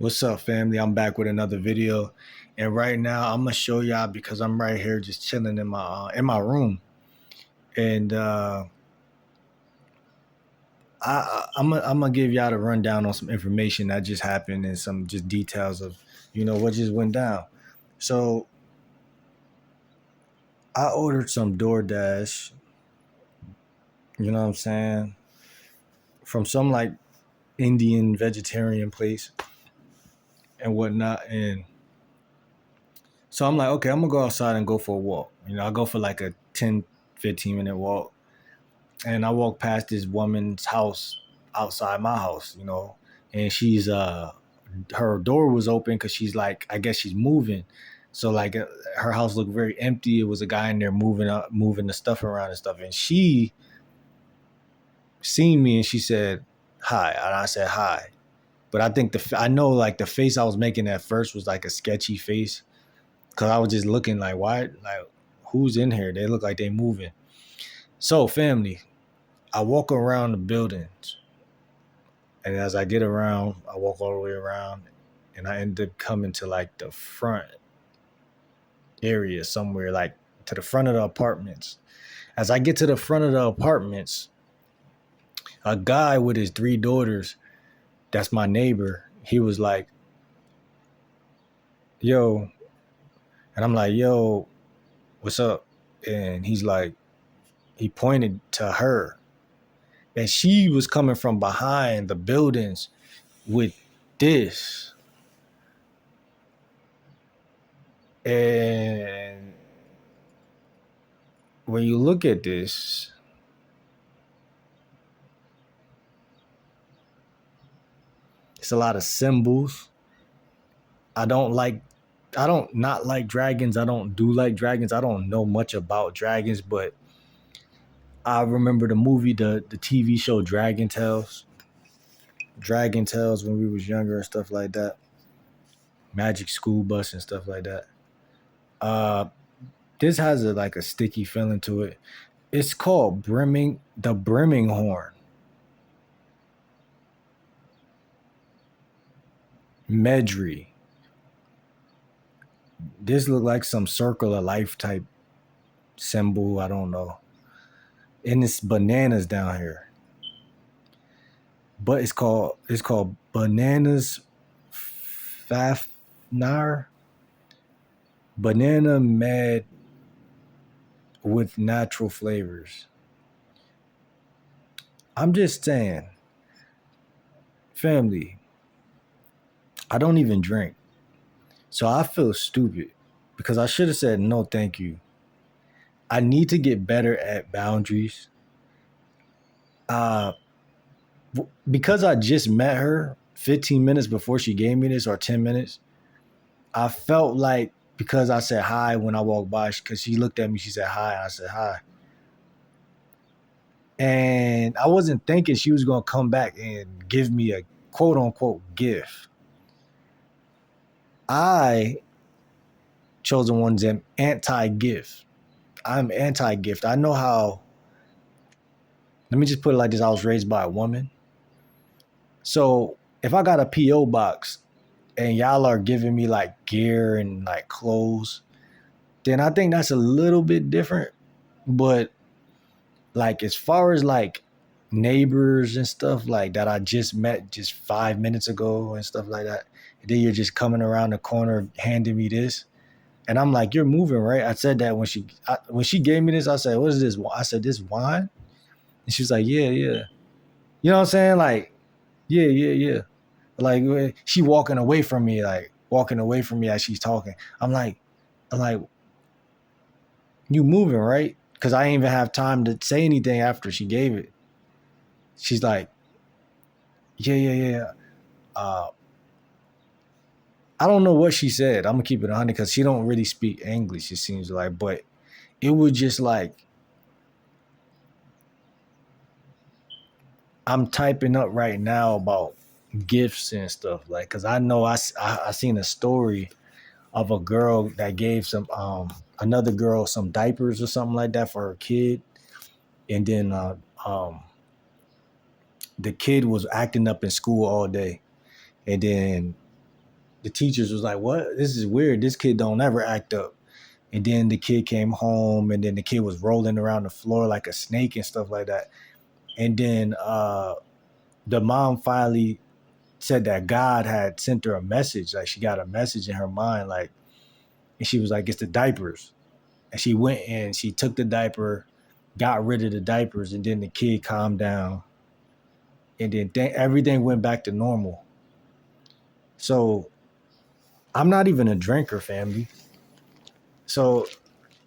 What's up, family? I'm back with another video, and right now I'm gonna show y'all because I'm right here just chilling in my room, and I'm gonna give y'all the rundown on some information that just happened and some just details of what just went down. So I ordered some DoorDash, you know what I'm saying, from some like Indian vegetarian place and whatnot, and so I'm like, okay, I'm gonna go outside and go for a walk. I go for like a 10-15 minute walk. And I walked past this woman's house outside my house, and her door was open because she's like, I guess she's moving. So like her house looked very empty. It was a guy in there moving the stuff around and stuff. And she seen me and she said hi, and I said hi. But I think I know like the face I was making at first was like a sketchy face because I was just looking like, why, like who's in here? They look like they moving. So family, I walk around the buildings, and as I get around, I walk all the way around, and I end up coming to like the front area somewhere, like to the front of the apartments. As I get to the front of the apartments, a guy with his three daughters, that's my neighbor, he was like, yo, and I'm like, yo, what's up? And he's like, he pointed to her, and she was coming from behind the buildings with this. And when you look at this, it's a lot of symbols. I don't not like dragons. I don't do like dragons. I don't know much about dragons, but I remember the movie, the TV show Dragon Tales. Dragon Tales when we was younger and stuff like that. Magic School Bus and stuff like that. This has like a sticky feeling to it. It's called the Brimming Horn. Medri. This look like some circle of life type symbol. I don't know. And it's bananas down here. But it's called Bananas Fafnar. Banana mad with natural flavors. I'm just saying, family, I don't even drink. So I feel stupid because I should have said no thank you. I need to get better at boundaries. Because I just met her 15 minutes before she gave me this, or 10 minutes, I felt like because I said hi when I walked by, because she looked at me, she said hi, and I said hi. And I wasn't thinking she was going to come back and give me a quote unquote gift. I chose the ones that anti-gift. I'm anti-gift. I know how, let me just put it like this. I was raised by a woman. So if I got a P.O. box and y'all are giving me like gear and like clothes, then I think that's a little bit different. But like as far as like neighbors and stuff like that I just met just 5 minutes ago and stuff like that, and then you're just coming around the corner handing me this, and I'm like, you're moving, right? I said that when she gave me this. I said, what is this? I said, this wine? And she was like, yeah. You know what I'm saying? Like, yeah. Like she walking away from me as she's talking. I'm like, you moving, right? Because I didn't even have time to say anything after she gave it. She's like, yeah. I don't know what she said. I'm gonna keep it 100 because she don't really speak English, it seems like. But it was just like, I'm typing up right now about gifts and stuff, like, because I know I seen a story of a girl that gave some another girl some diapers or something like that for her kid, and then the kid was acting up in school all day, and then the teachers was like, what? This is weird. This kid don't ever act up. And then the kid came home, and then the kid was rolling around the floor like a snake and stuff like that. And then the mom finally said that God had sent her a message. Like she got a message in her mind, like, and she was like, it's the diapers. And she went and she took the diaper, got rid of the diapers, and then the kid calmed down. And then everything went back to normal. So I'm not even a drinker, family. So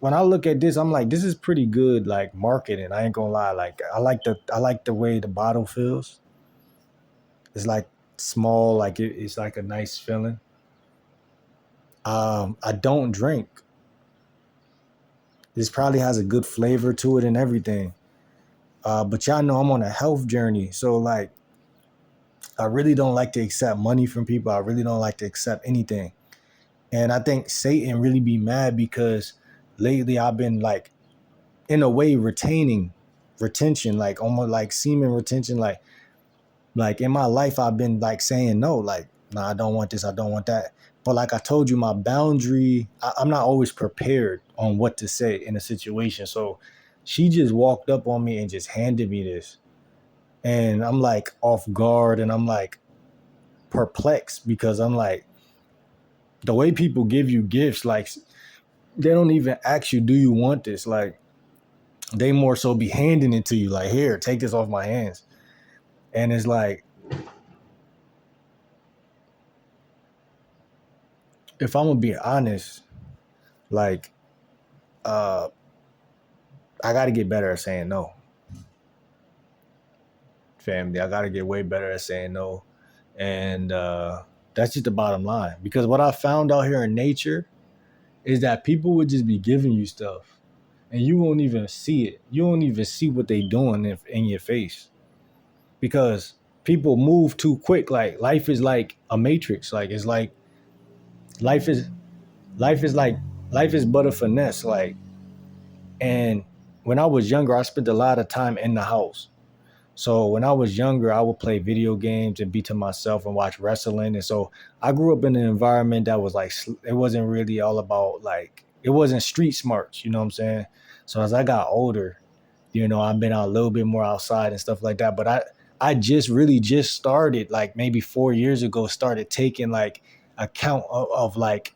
when I look at this, I'm like, this is pretty good, like marketing. I ain't gonna lie. Like I like the way the bottle feels. It's like small, like it's like a nice feeling. I don't drink. This probably has a good flavor to it and everything. But y'all know I'm on a health journey. So like I really don't like to accept money from people. I really don't like to accept anything. And I think Satan really be mad because lately I've been like in a way retention, like almost like semen retention, like in my life I've been like saying no, like, nah, I don't want this, I don't want that. But like I told you, my boundary, I'm not always prepared on what to say in a situation. So she just walked up on me and just handed me this. And I'm like off guard and I'm like perplexed because I'm like, the way people give you gifts, like they don't even ask you, do you want this? Like they more so be handing it to you, like, here, take this off my hands. And it's like, if I'm gonna be honest, like, I gotta get better at saying no. Family, I gotta get way better at saying no. And that's just the bottom line. Because what I found out here in nature is that people would just be giving you stuff and you won't even see it. You won't even see what they doing in your face. Because people move too quick. Like life is like a matrix. Like it's like life is life is like life is but a finesse. Like, and when I was younger, I spent a lot of time in the house. So when I was younger, I would play video games and be to myself and watch wrestling. And so I grew up in an environment that was like, it wasn't really all about like, it wasn't street smarts, you know what I'm saying? So as I got older, I've been out a little bit more outside and stuff like that. But I just really just started like maybe 4 years ago, started taking like account of like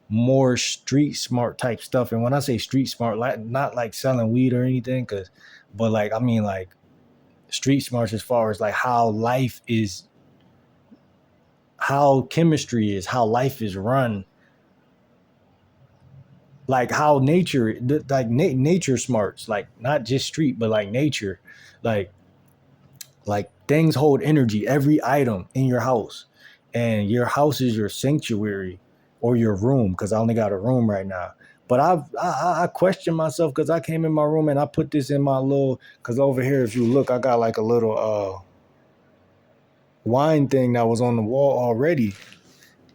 more street smart type stuff. And when I say street smart, like not like selling weed or anything, but like, I mean like street smarts as far as like how life is, how chemistry is, how life is run, like how nature, like nature smarts, like not just street, but like nature, like things hold energy, every item in your house, and your house is your sanctuary or your room. Because I only got a room right now. But I question myself because I came in my room and I put this in my little, because over here, if you look, I got like a little wine thing that was on the wall already.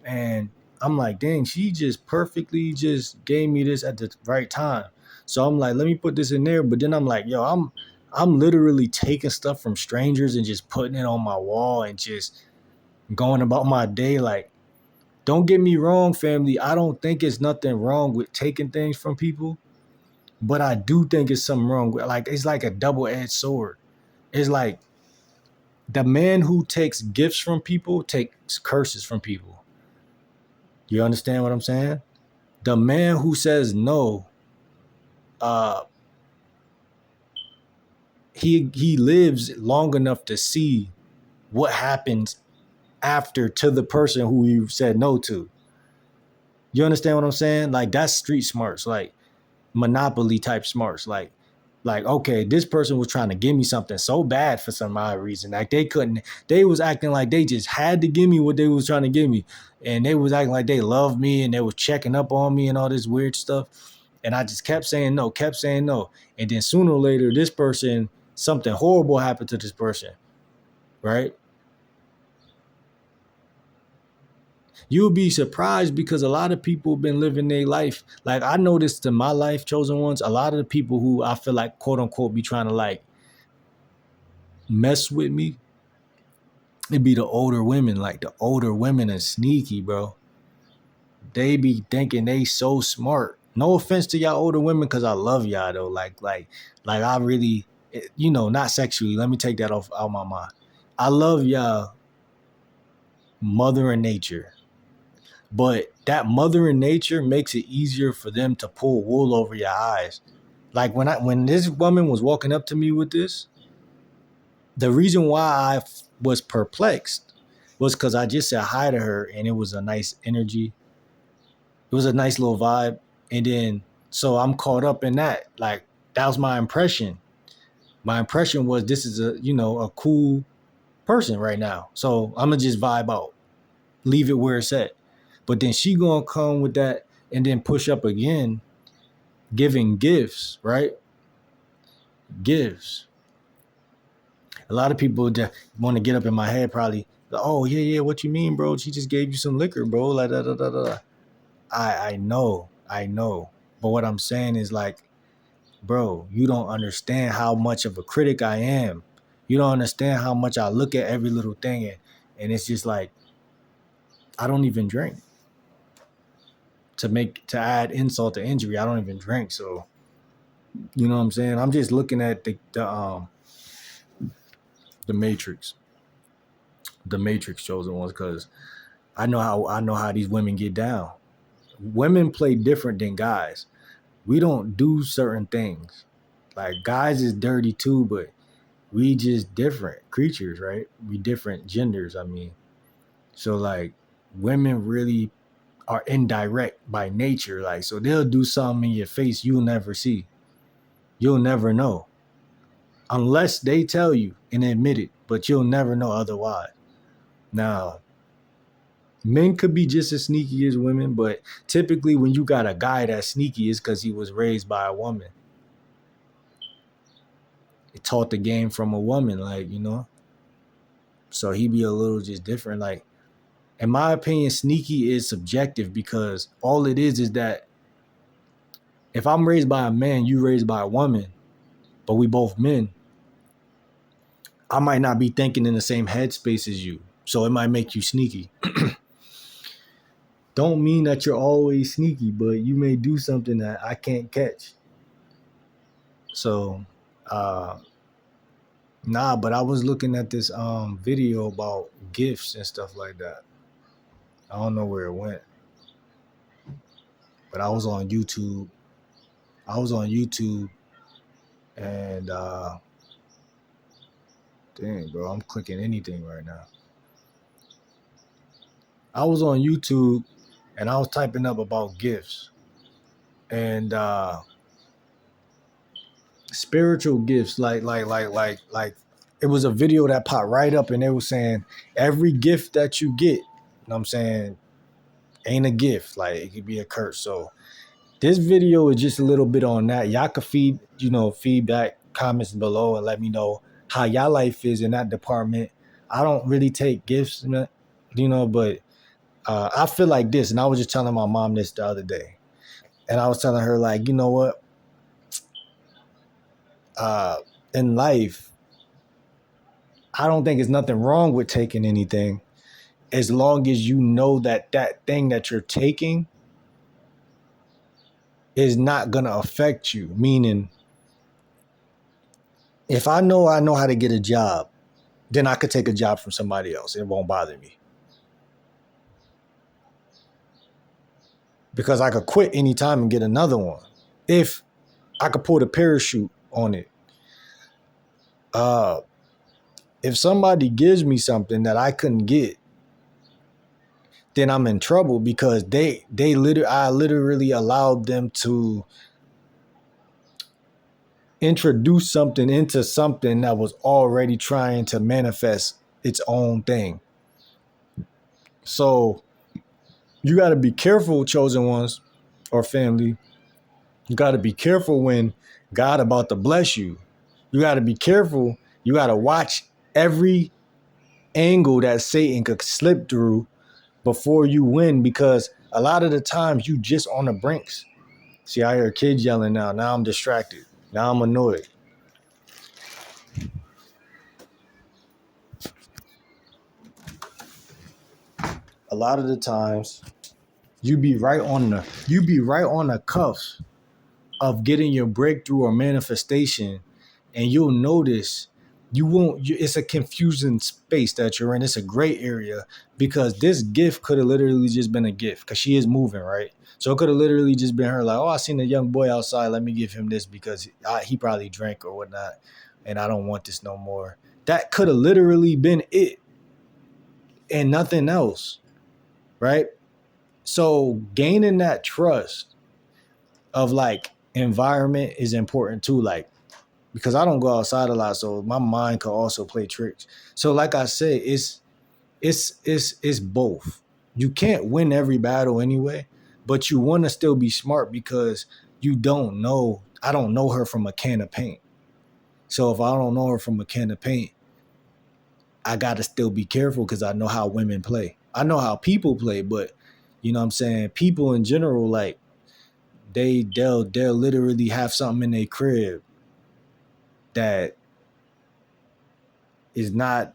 And I'm like, dang, she just perfectly just gave me this at the right time. So I'm like, let me put this in there. But then I'm like, yo, I'm literally taking stuff from strangers and just putting it on my wall and just going about my day. Like, don't get me wrong, family. I don't think it's nothing wrong with taking things from people, but I do think it's something wrong with, like, it's like a double-edged sword. It's like the man who takes gifts from people takes curses from people. You understand what I'm saying? The man who says no, he lives long enough to see what happens after to the person who you said no to. You understand what I'm saying? Like that's street smarts, like Monopoly type smarts. Like okay, this person was trying to give me something so bad for some odd reason. Like they was acting like they just had to give me what they was trying to give me. And they was acting like they loved me and they was checking up on me and all this weird stuff. And I just kept saying no. And then sooner or later, this person, something horrible happened to this person, right? You'll be surprised because a lot of people have been living their life. Like I noticed in my life, chosen ones, a lot of the people who I feel like quote unquote be trying to like mess with me, it'd be the older women. Like the older women are sneaky, bro. They be thinking they so smart. No offense to y'all older women, because I love y'all though. Like I really, not sexually. Let me take that off out my mind. I love y'all, mother and nature. But that mother in nature makes it easier for them to pull wool over your eyes. Like when this woman was walking up to me with this, the reason why I was perplexed was because I just said hi to her and it was a nice energy. It was a nice little vibe. And then so I'm caught up in that. Like that was my impression. My impression was this is a cool person right now. So I'm gonna just vibe out, leave it where it's at. But then she gonna come with that and then push up again, giving gifts, right? Gifts. A lot of people just want to get up in my head, probably. Oh yeah, what you mean, bro? She just gave you some liquor, bro. Like da da da da. I know. But what I'm saying is like, bro, you don't understand how much of a critic I am. You don't understand how much I look at every little thing, and it's just like I don't even drink. To add insult to injury, I don't even drink. So you know what I'm saying? I'm just looking at the Matrix. The Matrix chosen ones, because I know how these women get down. Women play different than guys. We don't do certain things. Like guys is dirty too, but we just different creatures, right? We different genders, I mean. So like women really are indirect by nature. Like so they'll do something in your face you'll never see. You'll never know. Unless they tell you and admit it, but you'll never know otherwise. Now, men could be just as sneaky as women, but typically when you got a guy that's sneaky, it's because he was raised by a woman. He taught the game from a woman, so he be a little just different. Like, in my opinion, sneaky is subjective because all it is that if I'm raised by a man, you raised by a woman, but we both men, I might not be thinking in the same headspace as you. So it might make you sneaky. Don't mean that you're always sneaky, but you may do something that I can't catch. So, but I was looking at this video about gifts and stuff like that. I don't know where it went, but I was on YouTube. And dang, bro, I'm clicking anything right now. I was on YouTube and I was typing up about gifts and spiritual gifts. Like it was a video that popped right up and they were saying every gift that you get, you know what I'm saying, ain't a gift. Like it could be a curse. So this video is just a little bit on that. Y'all could feedback comments below and let me know how y'all life is in that department. I don't really take gifts, but I feel like this, and I was just telling my mom this the other day, and I was telling her like, you know what, in life, I don't think there's nothing wrong with taking anything, as long as you know that that thing that you're taking is not gonna affect you. Meaning, if I know how to get a job, then I could take a job from somebody else. It won't bother me. Because I could quit anytime and get another one. If I could pull the parachute on it. If somebody gives me something that I couldn't get, then I'm in trouble because I literally allowed them to introduce something into something that was already trying to manifest its own thing. So you got to be careful, chosen ones or family. You got to be careful when God about to bless you. You got to be careful. You got to watch every angle that Satan could slip through before you win, because a lot of the times you just on the brinks. See, I hear kids yelling now. Now I'm distracted. Now I'm annoyed. A lot of the times you be right on the cuffs of getting your breakthrough or manifestation, and you'll notice it's a confusing space that you're in. It's a gray area because this gift could have literally just been a gift because she is moving, right? So it could have literally just been her like, oh, I seen a young boy outside, let me give him this because he probably drank or whatnot, and I don't want this no more. That could have literally been it and nothing else, right? So gaining that trust of like environment is important too. Like, because I don't go outside a lot, so my mind could also play tricks. So like I said, it's both. You can't win every battle anyway, but you want to still be smart because you don't know. I don't know her from a can of paint. So if I don't know her from a can of paint, I gotta still be careful because I know how women play. I know how people play, but you know what I'm saying? People in general, like they'll literally have something in their crib that is not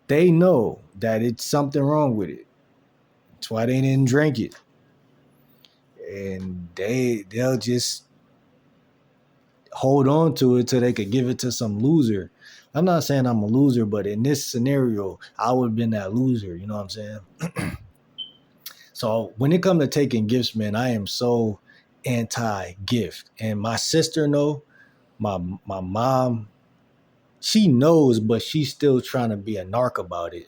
they know that it's something wrong with it. That's why they didn't drink it. And they'll just hold on to it till they could give it to some loser. I'm not saying I'm a loser, but in this scenario, I would have been that loser. You know what I'm saying? So when it comes to taking gifts, man, I am so anti-gift. And my sister know, my mom, she knows, but she's still trying to be a narc about it.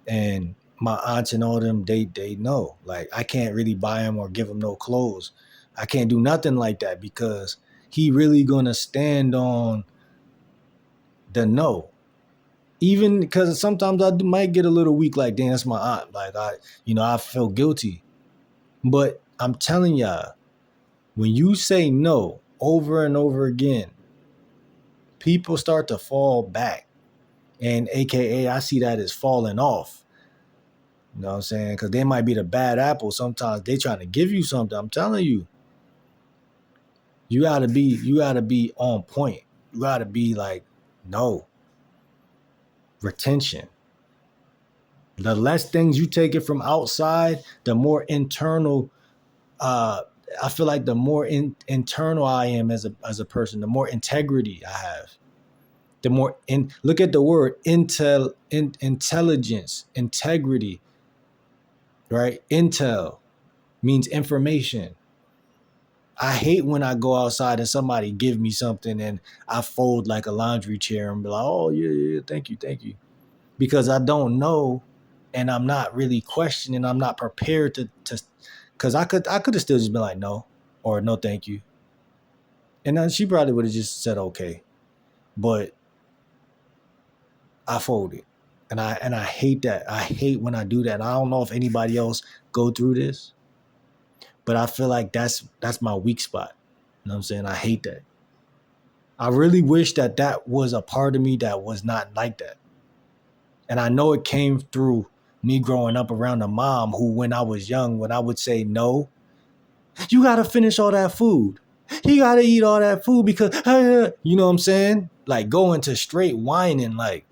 And my aunts and all them, they know. Like I can't really buy him or give him no clothes. I can't do nothing like that because he really gonna stand on the no. Even because sometimes I might get a little weak, like, damn, that's my aunt. Like I feel guilty. But I'm telling y'all, when you say no over and over again, people start to fall back. And AKA, I see that as falling off. You know what I'm saying? Because they might be the bad apple. Sometimes they trying to give you something. I'm telling you, you gotta be on point. You gotta be like, no. Retention. The less things you take it from outside, the more internal I feel like the more internal I am as a person, the more integrity I have. The more look at the word intelligence, integrity, right? Intel means information. I hate when I go outside and somebody give me something and I fold like a laundry chair and be like, oh yeah, thank you. Because I don't know and I'm not really questioning, I'm not prepared to because I could have still just been like no or no thank you. And then she probably would have just said okay. But I folded. And I hate that. I hate when I do that. And I don't know if anybody else go through this, but I feel like that's my weak spot. You know what I'm saying? I hate that. I really wish that was a part of me that was not like that. And I know it came through me growing up around a mom who, when I was young, when I would say no, you got to finish all that food. You got to eat all that food because, you know what I'm saying? Like going to straight whining, like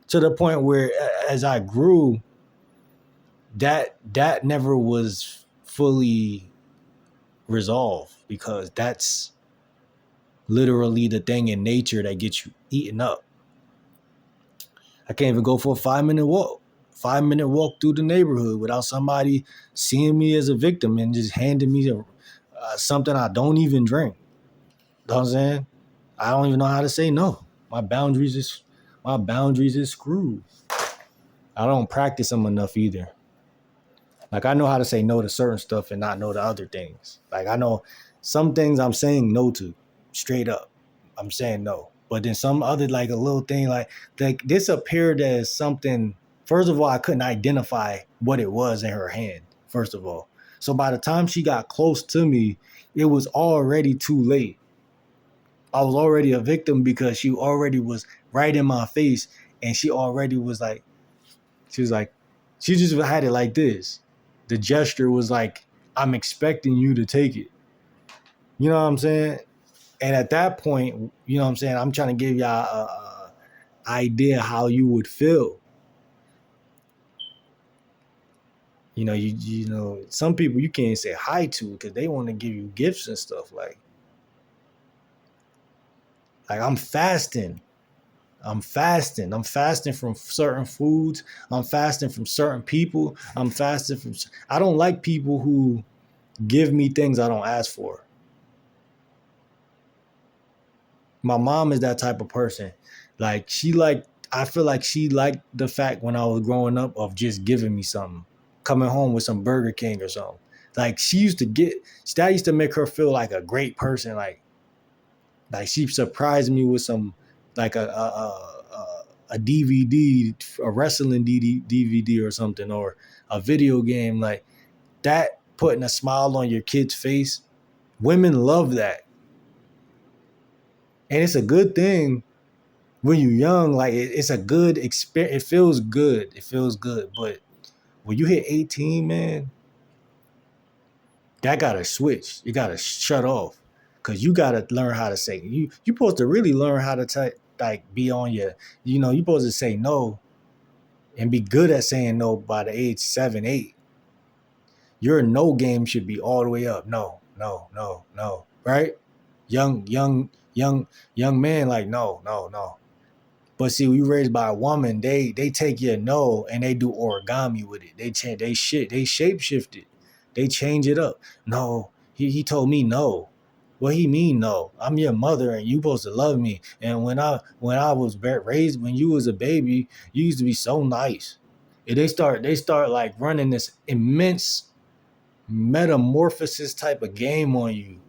to the point where as I grew, that never was fully resolved because that's literally the thing in nature that gets you eaten up. I can't even go for a 5-minute walk. 5-minute walk through the neighborhood without somebody seeing me as a victim and just handing me something I don't even drink. You know what I'm saying? I don't even know how to say no. My boundaries is screwed. I don't practice them enough either. Like I know how to say no to certain stuff and not no to other things. Like I know some things I'm saying no to straight up. I'm saying no. But then some other like a little thing like this appeared as something. First of all, I couldn't identify what it was in her hand. First of all. So by the time she got close to me, it was already too late. I was already a victim because she already was right in my face and she already was like, she just had it like this. The gesture was like, I'm expecting you to take it. You know what I'm saying? And at that point, you know what I'm saying? I'm trying to give y'all a idea how you would feel. You know, some people you can't say hi to because they want to give you gifts and stuff. Like I'm fasting. I'm fasting. I'm fasting from certain foods. I'm fasting from certain people. I'm fasting from. I don't like people who give me things I don't ask for. My mom is that type of person. Like I feel like she liked the fact when I was growing up of just giving me something, coming home with some Burger King or something. Like she used to get that used to make her feel like a great person. Like she surprised me with some like a DVD, a wrestling DVD or something, or a video game like that. Putting a smile on your kid's face, women love that, and it's a good thing when you're young. Like it's a good experience. It feels good. It feels good. But when you hit 18, man, that gotta switch. You gotta shut off, cause you gotta learn how to say you. You supposed to really learn how to like be on your. You supposed to say no and be good at saying no by the age 7, 8. Your no game should be all the way up. No, no, no, no. Right? Young man, like no, no, no. But see, we raised by a woman, they take your no and they do origami with it. They shape shift it. They change it up. No, he told me no. What he mean no? I'm your mother and you supposed to love me. And when I was raised, when you was a baby, you used to be so nice. And they start like running this immense metamorphosis type of game on you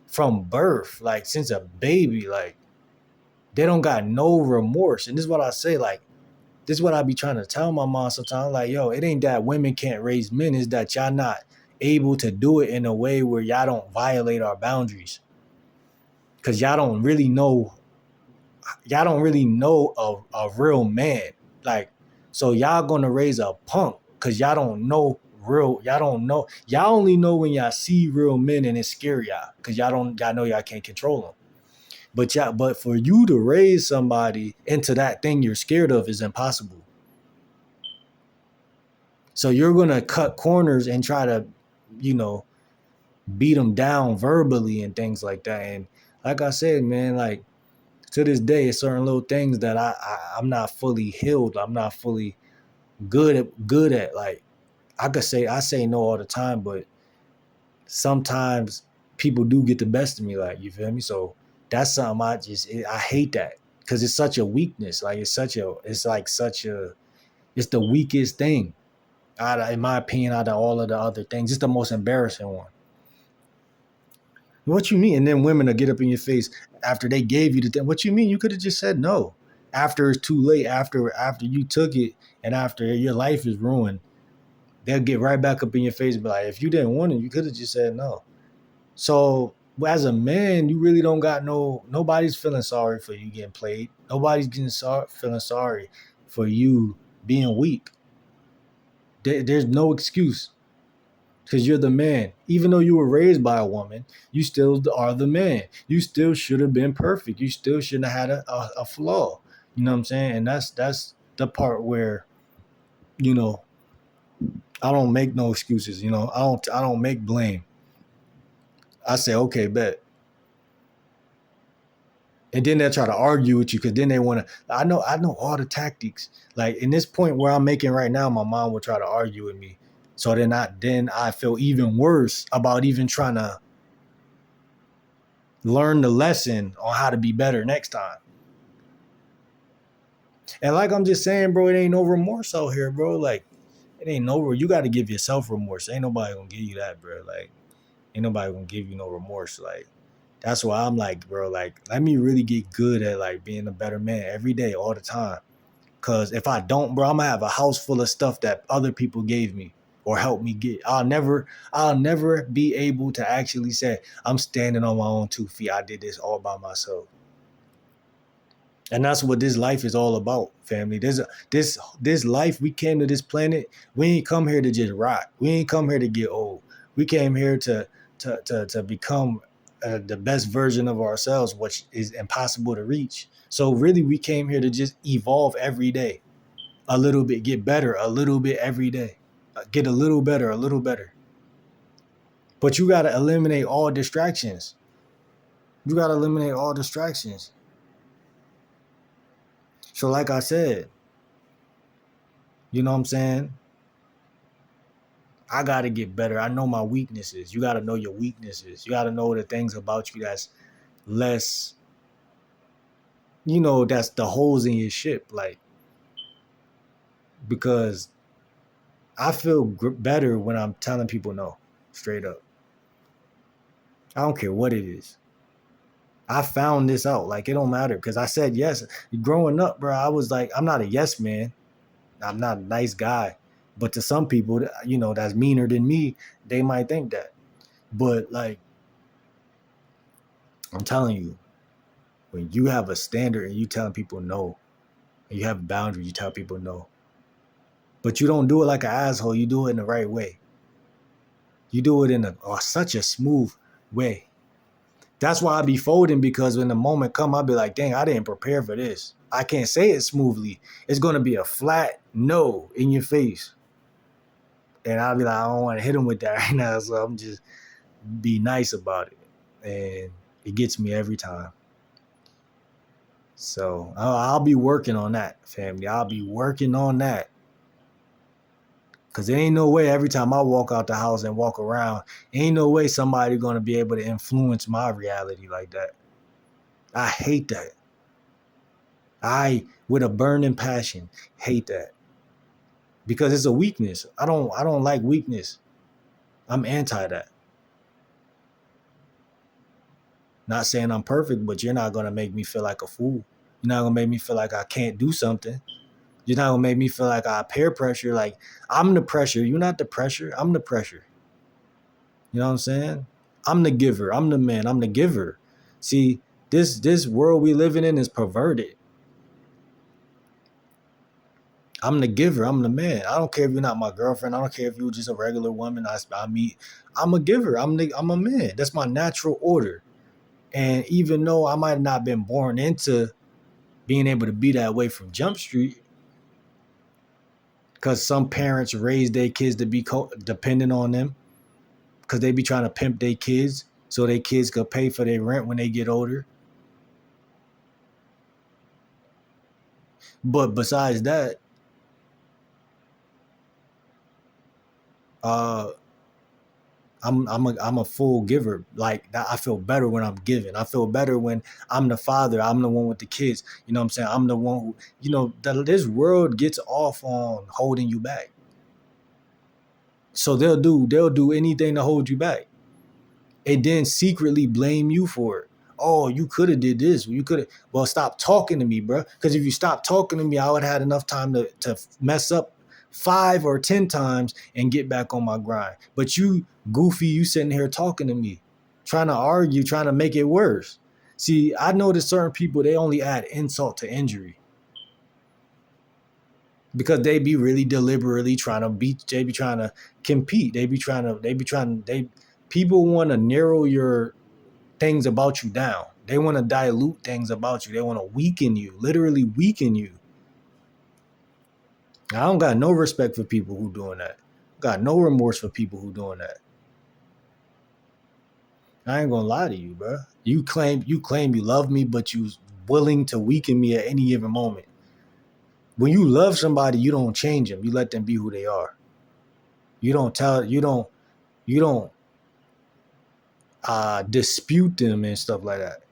from birth, like since a baby, like they don't got no remorse. And this is what I say, like, this is what I be trying to tell my mom sometimes. Like, yo, it ain't that women can't raise men, it's that y'all not able to do it in a way where y'all don't violate our boundaries. Cause y'all don't really know a real man. Like, so y'all gonna raise a punk because y'all don't know. Y'all only know when y'all see real men and it scare y'all. Cause y'all know y'all can't control them. But for you to raise somebody into that thing you're scared of is impossible. So you're gonna cut corners and try to, you know, beat them down verbally and things like that. And like I said, man, like to this day, it's certain little things that I'm not fully healed. I'm not fully good at. Like I say no all the time, but sometimes people do get the best of me. Like you feel me? So that's something I hate that because it's such a weakness. Like it's the weakest thing. In my opinion, out of all of the other things, it's the most embarrassing one. What you mean? And then women will get up in your face after they gave you the thing. What you mean? You could have just said no. After it's too late, after you took it and after your life is ruined, they'll get right back up in your face and be like, if you didn't want it, you could have just said no. So as a man, you really don't got nobody's feeling sorry for you getting played. Nobody's feeling sorry for you being weak. There's no excuse. Because you're the man. Even though you were raised by a woman, you still are the man. You still should have been perfect. You still shouldn't have had a flaw. You know what I'm saying? And that's the part where, you know, I don't make no excuses. You know, I don't make blame. I say, okay, bet. And then they'll try to argue with you because then they want to. I know all the tactics. Like in this point where I'm making right now, my mom will try to argue with me. So then I feel even worse about even trying to learn the lesson on how to be better next time. And like I'm just saying, bro, it ain't no remorse out here, bro. Like it ain't no. You got to give yourself remorse. Ain't nobody gonna give you that, bro. Like ain't nobody gonna give you no remorse. Like that's why I'm like, bro. Like let me really get good at like being a better man every day, all the time. Cause if I don't, bro, I'm gonna have a house full of stuff that other people gave me or helped me get. I'll never be able to actually say I'm standing on my own 2 feet. I did this all by myself. And that's what this life is all about, family. This life, we came to this planet. We ain't come here to just rot. We ain't come here to get old. We came here to become the best version of ourselves, which is impossible to reach. So really, we came here to just evolve every day, a little bit, get better, a little bit every day. get a little better, a little better. But you got to eliminate all distractions. You got to eliminate all distractions. So like I said, you know what I'm saying? I got to get better. I know my weaknesses. You got to know your weaknesses. You got to know the things about you that's less, that's the holes in your ship. Like, because I feel better when I'm telling people no, straight up. I don't care what it is. I found this out. Like, it don't matter because I said yes. Growing up, bro, I was like, I'm not a yes man. I'm not a nice guy. But to some people, that's meaner than me, they might think that. But like, I'm telling you, when you have a standard and you telling people no, and you have a boundary, you tell people no. But you don't do it like an asshole. You do it in the right way. You do it in such a smooth way. That's why I be folding, because when the moment come, I'll be like, dang, I didn't prepare for this. I can't say it smoothly. It's going to be a flat no in your face. And I'll be like, I don't want to hit him with that right now. So I'm just be nice about it. And it gets me every time. So I'll be working on that, family. I'll be working on that. Because there ain't no way every time I walk out the house and walk around, ain't no way somebody going to be able to influence my reality like that. I hate that. I, with a burning passion, hate that. Because it's a weakness. I don't like weakness. I'm anti that. Not saying I'm perfect, but you're not going to make me feel like a fool. You're not going to make me feel like I can't do something. You're not going to make me feel like I peer pressure. Like, I'm the pressure. You're not the pressure. I'm the pressure. You know what I'm saying? I'm the giver. I'm the man. I'm the giver. See, this world we living in is perverted. I'm the giver. I'm the man. I don't care if you're not my girlfriend. I don't care if you're just a regular woman I meet. I'm a giver. I'm a man. That's my natural order. And even though I might have not been born into being able to be that way from Jump Street, because some parents raise their kids to be dependent on them, because they be trying to pimp their kids so their kids could pay for their rent when they get older. But besides that, I'm a full giver. Like, I feel better when I'm giving. I feel better when I'm the father. I'm the one with the kids. You know what I'm saying? I'm the one who, this world gets off on holding you back. So they'll do anything to hold you back, and then secretly blame you for it. Oh, you could have did this. You could have. Well, stop talking to me, bro. Because if you stop talking to me, I would have had enough time to mess up 5 or 10 times and get back on my grind. But you goofy, you sitting here talking to me, trying to argue, trying to make it worse. See, I noticed certain people, they only add insult to injury, because they be really deliberately trying to they be trying to compete. People want to narrow your things about you down. They want to dilute things about you. They want to weaken you, literally weaken you. I don't got no respect for people who doing that. Got no remorse for people who doing that. I ain't gonna lie to you, bro. You claim you love me, but you willing to weaken me at any given moment. When you love somebody, you don't change them. You let them be who they are. You don't dispute them and stuff like that.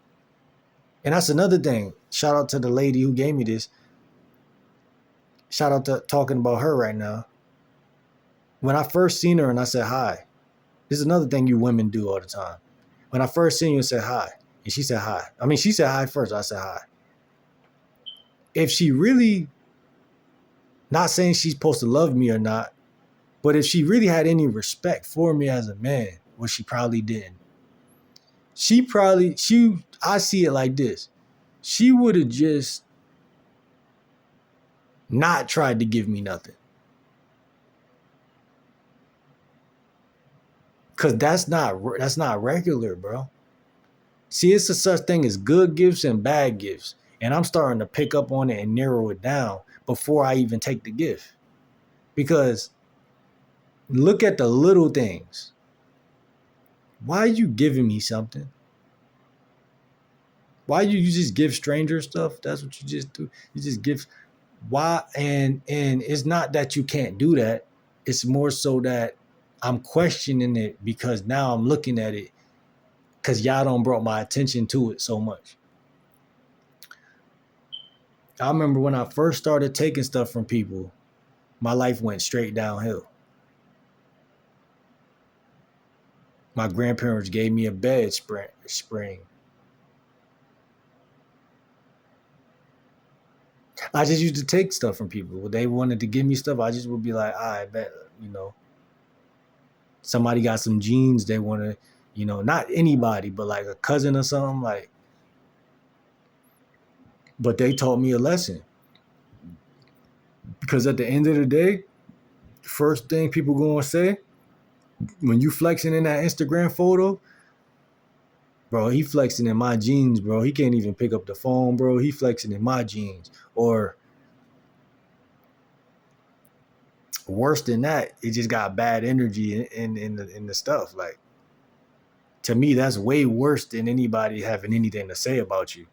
And that's another thing. Shout out to the lady who gave me this. Shout out to talking about her right now. When I first seen her and I said hi, this is another thing you women do all the time. When I first seen you and said hi, and she said hi. I mean, she said hi first. I said hi. If she really, not saying she's supposed to love me or not, but if she really had any respect for me as a man, which she probably didn't, I see it like this. She would have just not tried to give me nothing. Cause that's not regular, bro. See, it's a such thing as good gifts and bad gifts. And I'm starting to pick up on it and narrow it down before I even take the gift. Because Look at the little things. Why are you giving me something? Why you just give strangers stuff? That's what you just do. You just give. Why? And it's not that you can't do that. It's more so that I'm questioning it because now I'm looking at it because y'all don't brought my attention to it so much. I remember when I first started taking stuff from people, my life went straight downhill. My grandparents gave me a bed spring. I just used to take stuff from people. When they wanted to give me stuff, I just would be like, I bet, somebody got some jeans they want to, not anybody, but like a cousin or something, like, but they taught me a lesson. Because at the end of the day, first thing people gonna say, when you flexing in that Instagram photo, bro, he flexing in my jeans, bro. He can't even pick up the phone, bro. He flexing in my jeans. Or worse than that, it just got bad energy in the stuff. Like, to me, that's way worse than anybody having anything to say about you.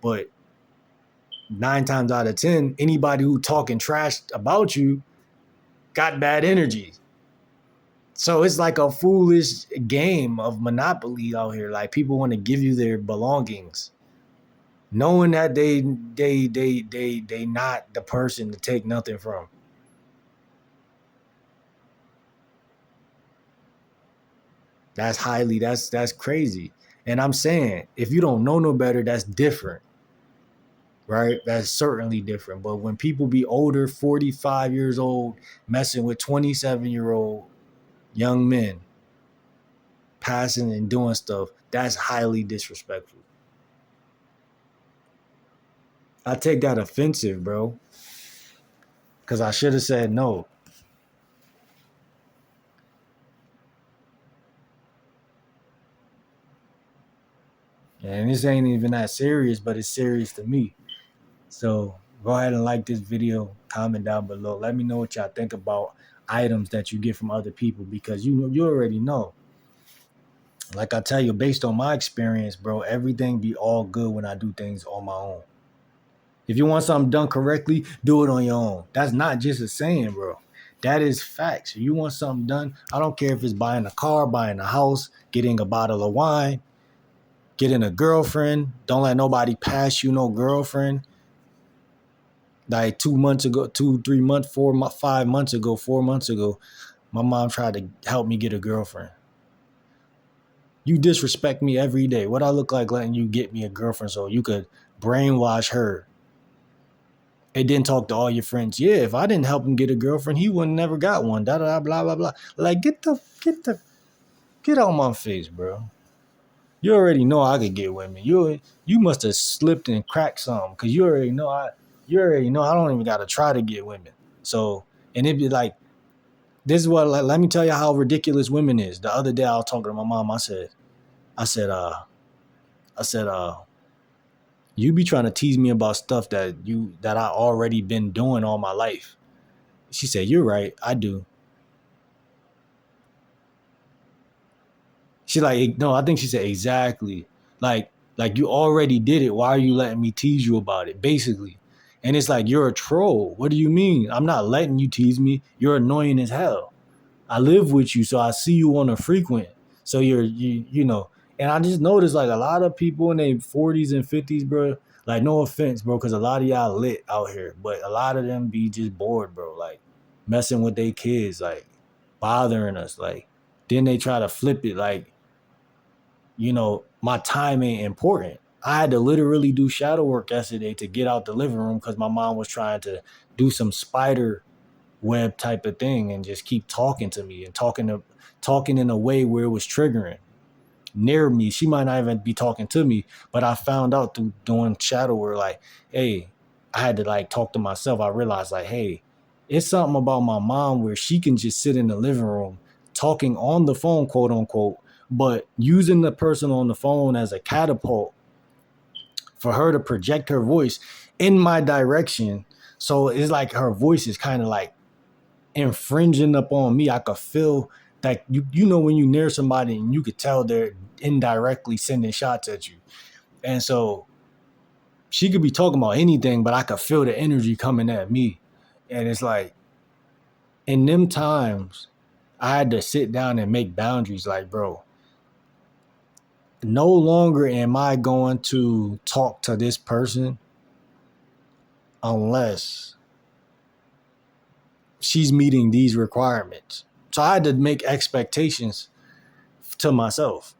But 9 times out of 10, anybody who talking trash about you got bad energy. So it's like a foolish game of Monopoly out here. Like, people want to give you their belongings, knowing that they not the person to take nothing from. That's crazy. And I'm saying, if you don't know no better, that's different. Right? That's certainly different. But when people be older, 45 years old, messing with 27-year-old young men, passing and doing stuff, that's highly disrespectful. I take that offensive, bro. Because I should have said no. And this ain't even that serious, but it's serious to me. So go ahead and like this video, comment down below. Let me know what y'all think about items that you get from other people, because you already know. Like I tell you, based on my experience, bro, everything be all good when I do things on my own. If you want something done correctly, do it on your own. That's not just a saying, bro. That is facts. If you want something done, I don't care if it's buying a car, buying a house, getting a bottle of wine, getting a girlfriend. Don't let nobody pass you no girlfriend. Like 2 months ago, 2, 3 months, 5 months ago, 4 months ago, my mom tried to help me get a girlfriend. You disrespect me every day. What I look like letting you get me a girlfriend so you could brainwash her and then talk to all your friends? Yeah, if I didn't help him get a girlfriend, he would never got one. Da da blah blah blah. Like, get out my face, bro. You already know I could get women. You must have slipped and cracked something, because you already know I don't even gotta try to get women. So, and it'd be like, this is what, let me tell you how ridiculous women is. The other day I was talking to my mom. I said, you be trying to tease me about stuff that I already been doing all my life. She said, you're right, I do. She like, no, I think she said exactly. Like you already did it. Why are you letting me tease you about it? Basically. And it's like, you're a troll. What do you mean? I'm not letting you tease me. You're annoying as hell. I live with you, so I see you on a frequent. So you know. And I just noticed, like, a lot of people in their 40s and 50s, bro. Like, no offense, bro, because a lot of y'all lit out here, but a lot of them be just bored, bro. Like, messing with their kids, like, bothering us. Like, then they try to flip it, like, my time ain't important. I had to literally do shadow work yesterday to get out the living room because my mom was trying to do some spider web type of thing and just keep talking to me and talking in a way where it was triggering near me. She might not even be talking to me, but I found out through doing shadow work, like, hey, I had to like talk to myself. I realized, like, hey, it's something about my mom where she can just sit in the living room talking on the phone, quote unquote, but using the person on the phone as a catapult for her to project her voice in my direction. So it's like her voice is kind of like infringing upon me. I could feel that you know when you near somebody and you could tell they're indirectly sending shots at you. And so she could be talking about anything, but I could feel the energy coming at me. And it's like, in them times, I had to sit down and make boundaries. Like, bro, no longer am I going to talk to this person unless she's meeting these requirements. So I had to make expectations to myself,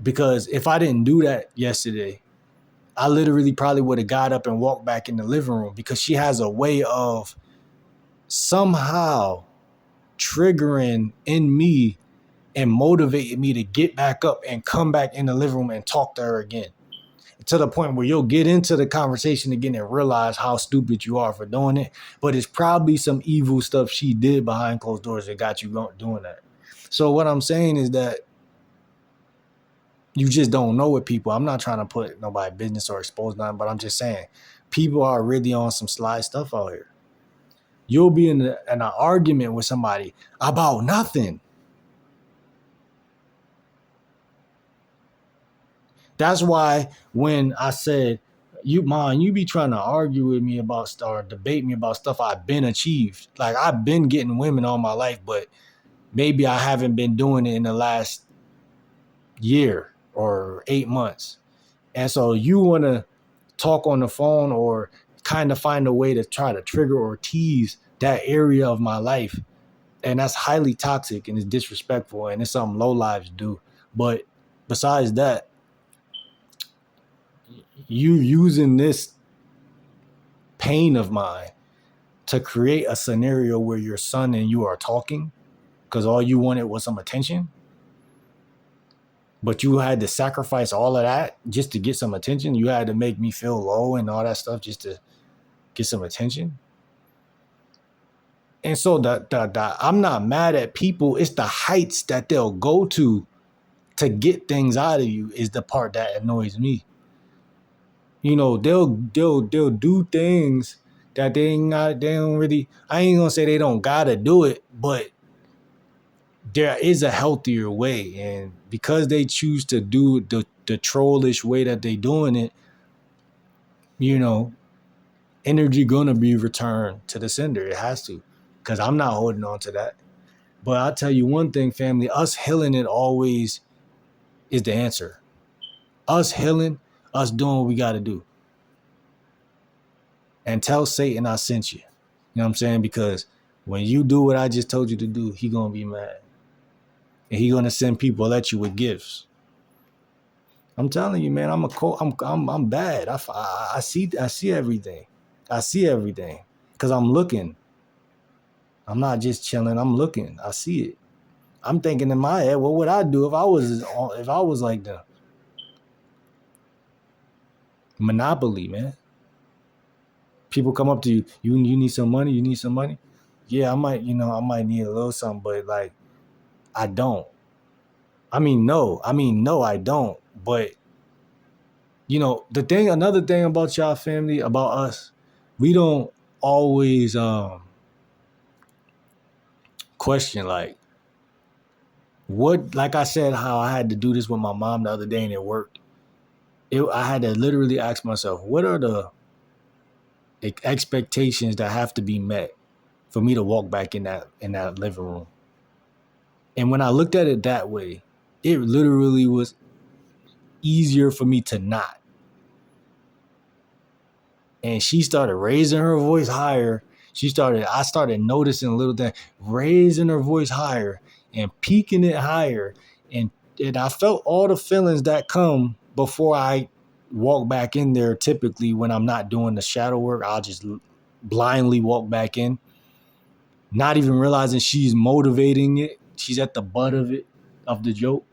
because if I didn't do that yesterday, I literally probably would have got up and walked back in the living room, because she has a way of somehow triggering in me and motivating me to get back up and come back in the living room and talk to her again, to the point where you'll get into the conversation again and realize how stupid you are for doing it. But it's probably some evil stuff she did behind closed doors that got you doing that. So what I'm saying is that you just don't know with people. I'm not trying to put nobody business or expose nothing, but I'm just saying people are really on some sly stuff out here. You'll be in an argument with somebody about nothing. That's why when I said, you be trying to argue with me about or debate me about stuff I've been achieved. Like, I've been getting women all my life, but maybe I haven't been doing it in the last year or 8 months. And so you want to talk on the phone or kind of find a way to try to trigger or tease that area of my life. And that's highly toxic and it's disrespectful, and it's something low lives do. But besides that, you using this pain of mine to create a scenario where your son and you are talking because all you wanted was some attention, but you had to sacrifice all of that just to get some attention. You had to make me feel low and all that stuff just to get some attention. And so I'm not mad at people. It's the heights that they'll go to get things out of you is the part that annoys me. You know, they'll do things that they don't really, I ain't gonna say they don't gotta do it, but there is a healthier way. And because they choose to do the trollish way that they doing it, you know, energy gonna be returned to the sender. It has to, because I'm not holding on to that. But I'll tell you one thing, family, us healing it always is the answer. Us healing, us doing what we got to do. And tell Satan I sent you. You know what I'm saying? Because when you do what I just told you to do, he going to be mad. And he going to send people at you with gifts. I'm telling you, man, I'm bad. I see everything. I see everything because I'm looking. I'm not just chilling. I'm looking. I see it. I'm thinking in my head, what would I do if I was like the Monopoly, man? People come up to you, you need some money, you need some money. Yeah, I might need a little something, but like, I don't. No, I don't. But another thing about y'all family, about us, we don't always question like what, like I said, how I had to do this with my mom the other day and it worked. I had to literally ask myself, what are the expectations that have to be met for me to walk back in that living room? And when I looked at it that way, it literally was easier for me to not. And she started raising her voice higher. I started noticing a little thing, raising her voice higher and peaking it higher. And I felt all the feelings that come before I walk back in there. Typically, when I'm not doing the shadow work, I'll just blindly walk back in, not even realizing she's motivating it. She's at the butt of it, of the joke.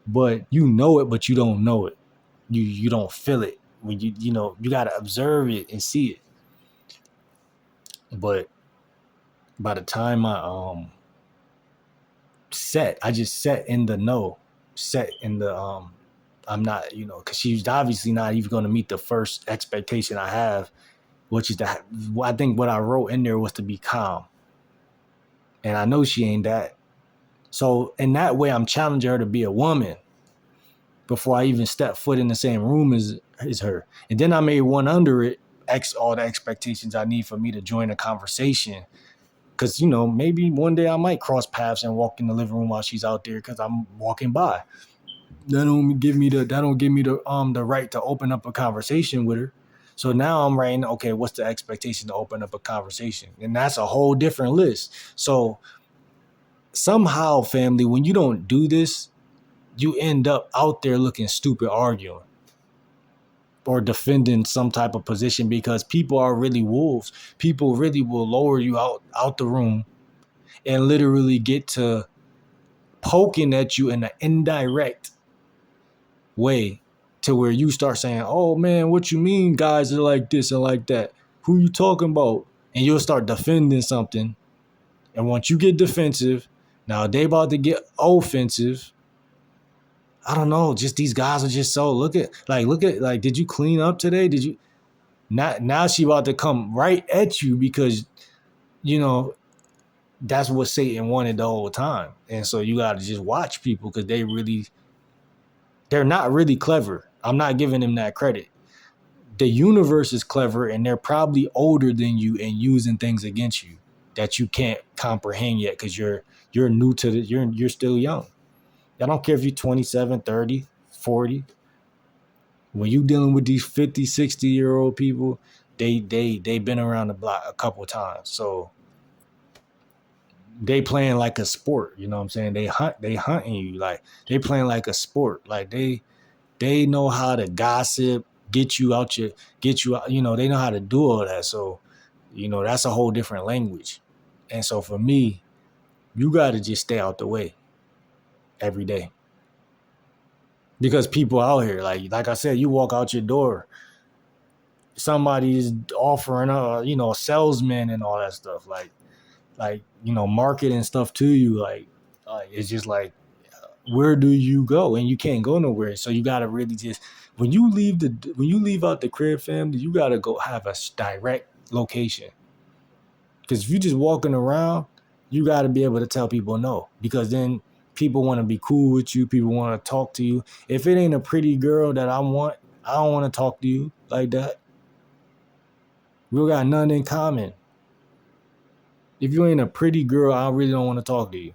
But you know it, but you don't know it. You don't feel it. When you gotta observe it and see it. But by the time I just set in the no, set in the I'm not, because she's obviously not even gonna meet the first expectation I have. which is that I think what I wrote in there was to be calm. And I know she ain't that. So in that way, I'm challenging her to be a woman before I even step foot in the same room as her. And then I made one under it, all the expectations I need for me to join a conversation. Because, you know, maybe one day I might cross paths and walk in the living room while she's out there because I'm walking by. That don't give me the right to open up a conversation with her. So now I'm writing, okay, what's the expectation to open up a conversation? And that's a whole different list. So somehow, family, when you don't do this, you end up out there looking stupid arguing or defending some type of position because people are really wolves. People really will lower you out the room and literally get to poking at you in an indirect way to where you start saying, oh man, what you mean guys are like this and like that? Who you talking about? And you'll start defending something. And once you get defensive, now they about to get offensive. I don't know. Just these guys are just so look at did you clean up today? Did you now she about to come right at you because you know that's what Satan wanted the whole time. And so you gotta just watch people because they're not really clever. I'm not giving them that credit. The universe is clever and they're probably older than you and using things against you that you can't comprehend yet because you're new to you're still young. I don't care if you're 27, 30, 40. When you dealing with these 50, 60-year-old people, they've been around the block a couple of times. So they playing like a sport, you know what I'm saying? They hunting you like they playing like a sport. Like they know how to gossip, get you out, you know, they know how to do all that. So, you know, that's a whole different language. And so for me, you got to just stay out the way every day. Because people out here, like I said, you walk out your door, somebody's offering a salesman and all that stuff, like you know, marketing stuff to you, like it's just like, where do you go? And you can't go nowhere. So you gotta really just when you leave out the crib, family, you gotta go have a direct location. Because if you just walking around, you gotta be able to tell people no, because then people want to be cool with you. People want to talk to you. If it ain't a pretty girl that I want, I don't want to talk to you like that. We got nothing in common. If you ain't a pretty girl, I really don't want to talk to you.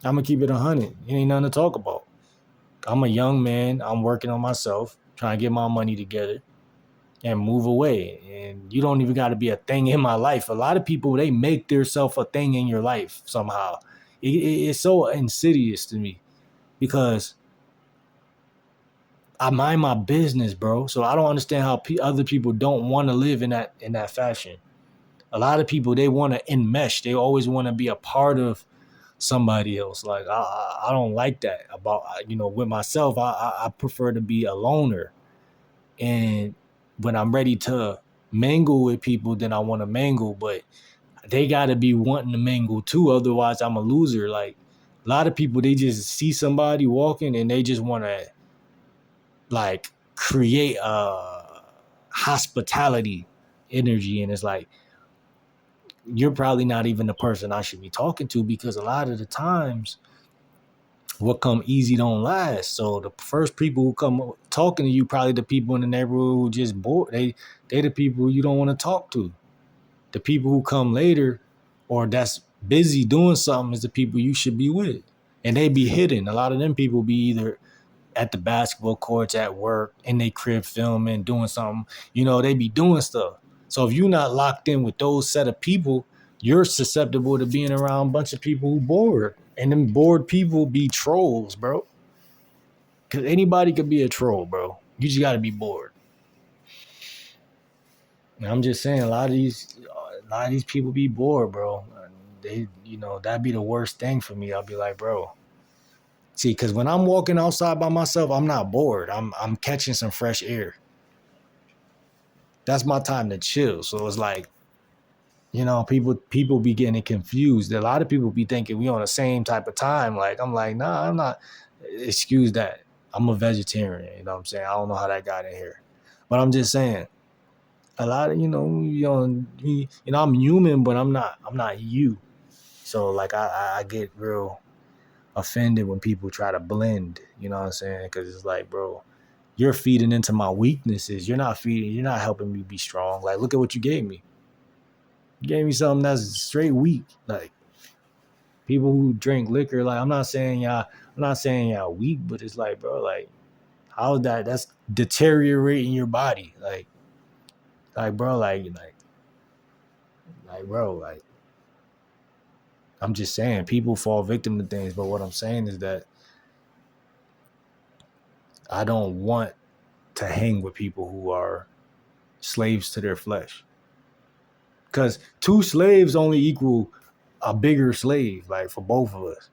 I'm gonna keep it 100. It ain't nothing to talk about. I'm a young man. I'm working on myself, trying to get my money together and move away. And you don't even got to be a thing in my life. A lot of people, they make themselves a thing in your life somehow. It's so insidious to me because I mind my business, bro. So I don't understand how other people don't want to live in that fashion. A lot of people, they want to enmesh. They always want to be a part of somebody else. Like I don't like that about, you know, with myself. I prefer to be a loner. And when I'm ready to mingle with people, then I want to mingle, but they got to be wanting to mingle too. Otherwise I'm a loser. Like a lot of people, they just see somebody walking and they just want to like create a hospitality energy. And it's like, you're probably not even the person I should be talking to, because a lot of the times what come easy don't last. So the first people who come talking to you, probably the people in the neighborhood who just bored. They the people you don't want to talk to. The people who come later or that's busy doing something is the people you should be with. And they be hidden. A lot of them people be either at the basketball courts, at work, in their crib filming, doing something. You know, they be doing stuff. So if you're not locked in with those set of people, you're susceptible to being around a bunch of people who bored. And them bored people be trolls, bro. Because anybody could be a troll, bro. You just got to be bored. And I'm just saying, a lot of these people be bored, bro. They, you know, that'd be the worst thing for me. I'll be like, bro. See, because when I'm walking outside by myself, I'm not bored. I'm catching some fresh air. That's my time to chill. So it's like, you know, people be getting confused. A lot of people be thinking we on the same type of time. Like, I'm like, nah, I'm not. Excuse that. I'm a vegetarian, you know what I'm saying? I don't know how that got in here. But I'm just saying, a lot of, I'm human, but I'm not you. So like I get real offended when people try to blend, you know what I'm saying? Because it's like, bro, you're feeding into my weaknesses. You're not helping me be strong. Like, look at what you gave me. You gave me something that's straight weak. Like, people who drink liquor, like, I'm not saying y'all weak, but it's like, bro, like, how's that's deteriorating your body. Bro, bro, like, I'm just saying people fall victim to things, but what I'm saying is that I don't want to hang with people who are slaves to their flesh. Because 2 slaves only equal a bigger slave, like, for both of us.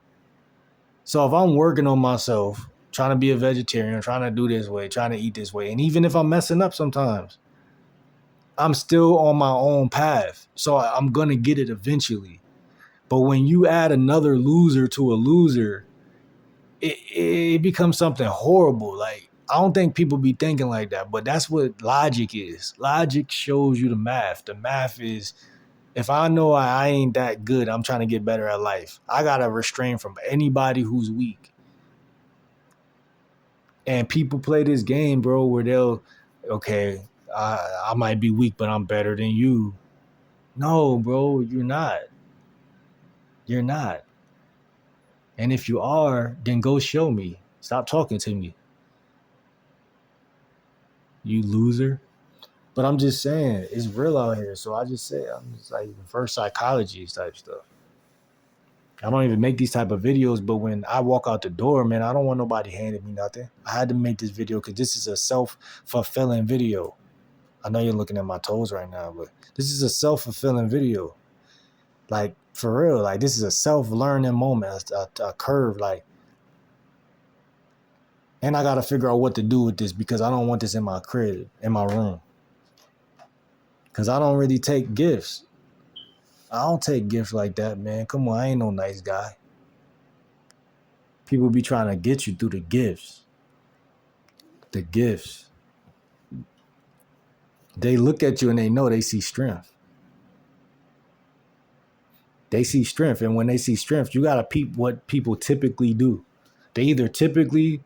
So if I'm working on myself, trying to be a vegetarian, trying to do this way, trying to eat this way, and even if I'm messing up sometimes, I'm still on my own path. So I'm going to get it eventually. But when you add another loser to a loser, it becomes something horrible. Like, I don't think people be thinking like that, but that's what logic is. Logic shows you the math. The math is, if I know I ain't that good, I'm trying to get better at life, I got to restrain from anybody who's weak. And people play this game, bro, where I might be weak, but I'm better than you. No, bro, you're not. You're not. And if you are, then go show me. Stop talking to me, you loser. But I'm just saying, it's real out here. So I just say, I'm just like, reverse psychology type stuff. I don't even make these type of videos, but when I walk out the door, man, I don't want nobody handing me nothing. I had to make this video because this is a self-fulfilling video. I know you're looking at my toes right now, but this is a self-fulfilling video. Like, for real, like, this is a self-learning moment, a curve, like. And I got to figure out what to do with this because I don't want this in my crib, in my room. Because I don't really take gifts. I don't take gifts like that, man. Come on, I ain't no nice guy. People be trying to get you through the gifts. The gifts. They look at you and they know they see strength. They see strength. And when they see strength, you got to peep what people typically do. They either typically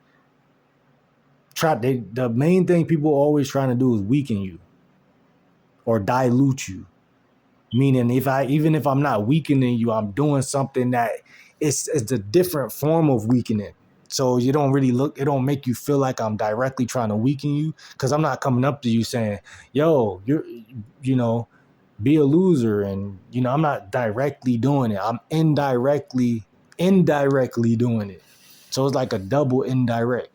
the main thing people always trying to do is weaken you or dilute you. Meaning, even if I'm not weakening you, I'm doing something that it's a different form of weakening. So it don't make you feel like I'm directly trying to weaken you, because I'm not coming up to you saying, yo, be a loser. And, I'm not directly doing it. I'm indirectly doing it. So it's like a double indirect,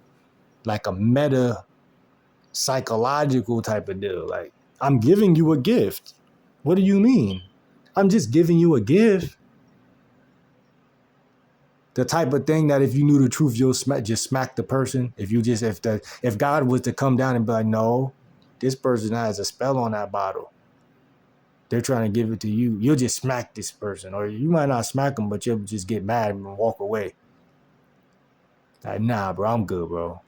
like a meta psychological type of deal. Like, I'm giving you a gift. What do you mean? I'm just giving you a gift. The type of thing that if you knew the truth, you'll just smack the person. If God was to come down and be like, no, this person has a spell on that bottle, they're trying to give it to you, you'll just smack this person. Or you might not smack them, but you'll just get mad and walk away. Like, nah, bro, I'm good, bro.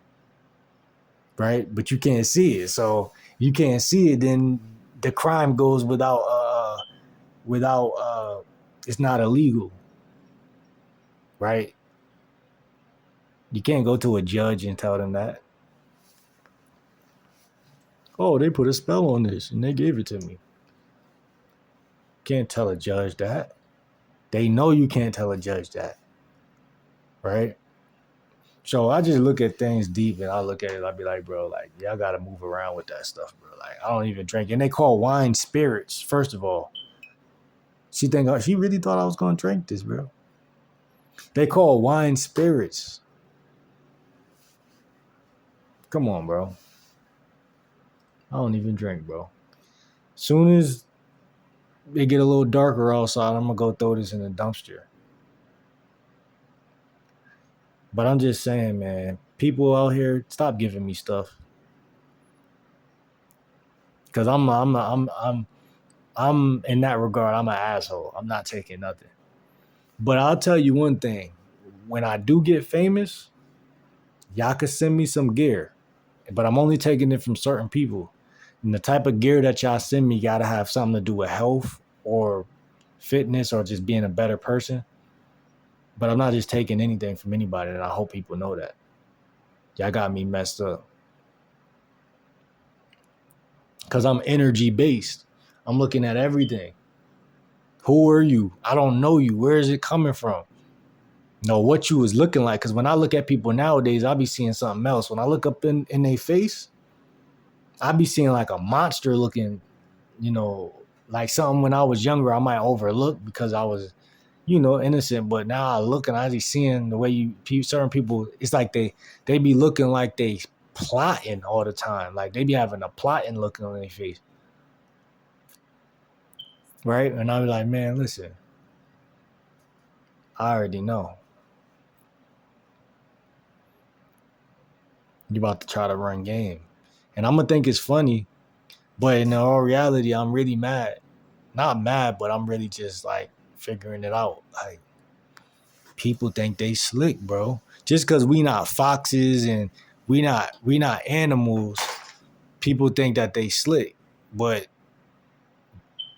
Right? But you can't see it. So you can't see it, then the crime goes without it's not illegal. Right? You can't go to a judge and tell them that. Oh, they put a spell on this and they gave it to me. Can't tell a judge that. They know you can't tell a judge that. Right? So I just look at things deep, and I look at it, I'll be like, bro, like, y'all got to move around with that stuff, bro. Like, I don't even drink. And they call wine spirits, first of all. She really thought I was going to drink this, bro. They call wine spirits. Come on, bro. I don't even drink, bro. Soon as they get a little darker outside, I'm going to go throw this in the dumpster. But I'm just saying, man, people out here, stop giving me stuff. Because I'm in that regard, I'm an asshole. I'm not taking nothing. But I'll tell you one thing. When I do get famous, Y'all could send me some gear, but I'm only taking it from certain people. And the type of gear that y'all send me gotta have something to do with health or fitness or just being a better person. But I'm not just taking anything from anybody, and I hope people know that. Y'all got me messed up. Because I'm energy based. I'm looking at everything. Who are you? I don't know you. Where is it coming from? No, what you was looking like. Because when I look at people nowadays, I be seeing something else. When I look up in their face, I be seeing like a monster looking, like something when I was younger I might overlook because I was, innocent. But now I look and I just seeing the way certain people, it's like they be looking like they plotting all the time. Like they be having a plotting looking on their face. Right? And I be like, man, listen, I already know. You about to try to run game. And I'm going to think it's funny, but in all reality, I'm really mad. Not mad, but I'm really just like figuring it out. Like, people think they slick, bro. Just because we not foxes and we not animals, people think that they slick. But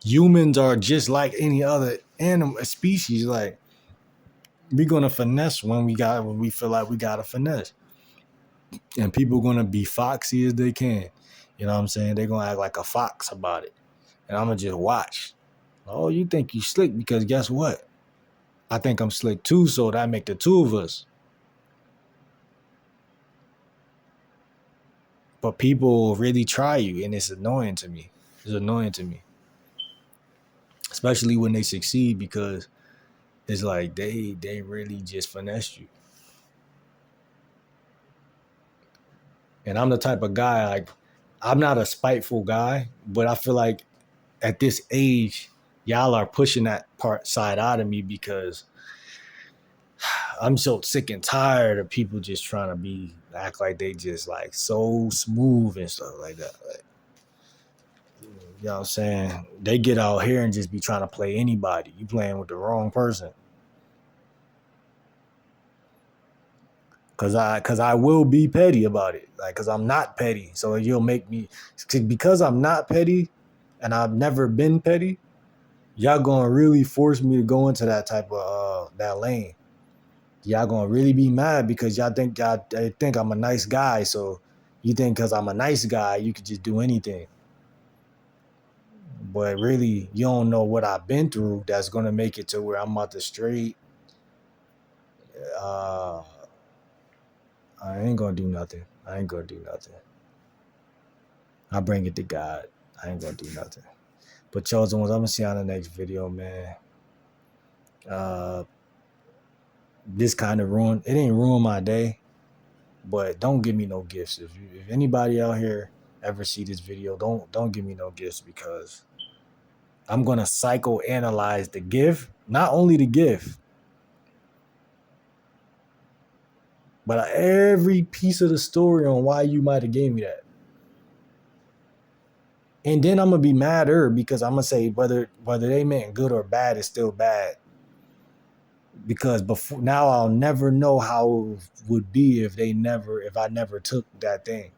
humans are just like any other animal species. Like, we gonna finesse when we feel like we gotta finesse. And people gonna be foxy as they can. You know what I'm saying? They're gonna act like a fox about it. And I'm gonna just watch. Oh, you think you slick because guess what? I think I'm slick too, so that make the two of us. But people really try you, and it's annoying to me. It's annoying to me. Especially when they succeed, because it's like they really just finesse you. And I'm the type of guy, like, I'm not a spiteful guy, but I feel like at this age, y'all are pushing that side out of me because I'm so sick and tired of people just trying to act like they just like so smooth and stuff like that. Like, you know what I'm saying? They get out here and just be trying to play anybody. You playing with the wrong person. Cause I will be petty about it. Like, cause I'm not petty. So you'll make me, because I'm not petty and I've never been petty, y'all gonna really force me to go into that type of that lane. Y'all gonna really be mad because they think I'm a nice guy. So you think because I'm a nice guy, you could just do anything. But really, you don't know what I've been through that's gonna make it to where I'm about to straight. Uh, I ain't gonna do nothing. I ain't gonna do nothing. I bring it to God. I ain't gonna do nothing. But chosen ones, I'm gonna see you on the next video, man. This kind of it ain't ruined my day, but don't give me no gifts. If anybody out here ever see this video, don't give me no gifts, because I'm gonna psychoanalyze the gift, not only the gift, but every piece of the story on why you might have gave me that. And then I'm gonna be madder because I'm gonna say whether they meant good or bad is still bad. Because before now I'll never know how it would be if I never took that thing.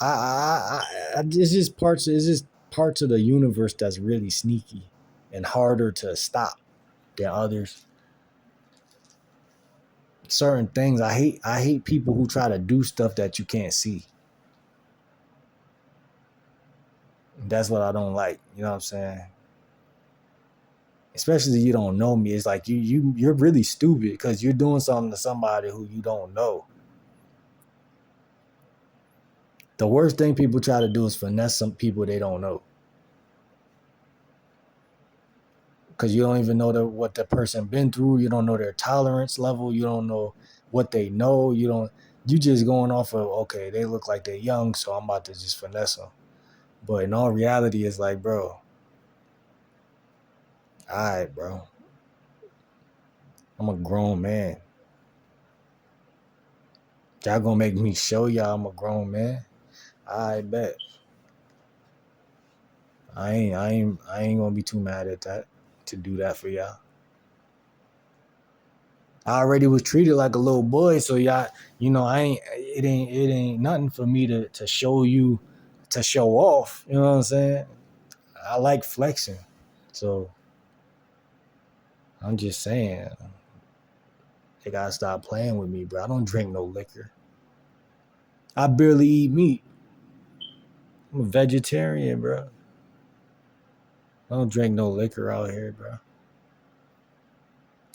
It's just parts of the universe that's really sneaky and harder to stop than others. Certain things I hate people who try to do stuff that you can't see. That's what I don't like. You know what I'm saying? Especially if you don't know me. It's like you're really stupid because you're doing something to somebody who you don't know. The worst thing people try to do is finesse some people they don't know. Because you don't even know what the person been through. You don't know their tolerance level. You don't know what they know. You just going off of, okay, they look like they're young, so I'm about to just finesse them. But in all reality, it's like, bro, all right, bro. I'm a grown man. Y'all gonna make me show y'all I'm a grown man? I bet. I ain't gonna be too mad at that, to do that for y'all. I already was treated like a little boy, so y'all, it ain't nothing for me to show you, to show off. You know what I'm saying? I like flexing, so I'm just saying they gotta stop playing with me, bro. I don't drink no liquor. I barely eat meat. I'm a vegetarian, bro. I don't drink no liquor out here, bro.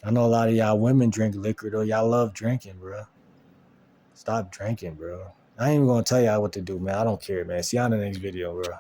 I know a lot of y'all women drink liquor though. Y'all love drinking, bro. Stop drinking, bro. I ain't even gonna tell y'all what to do, man. I don't care, man. See y'all in the next video, bro.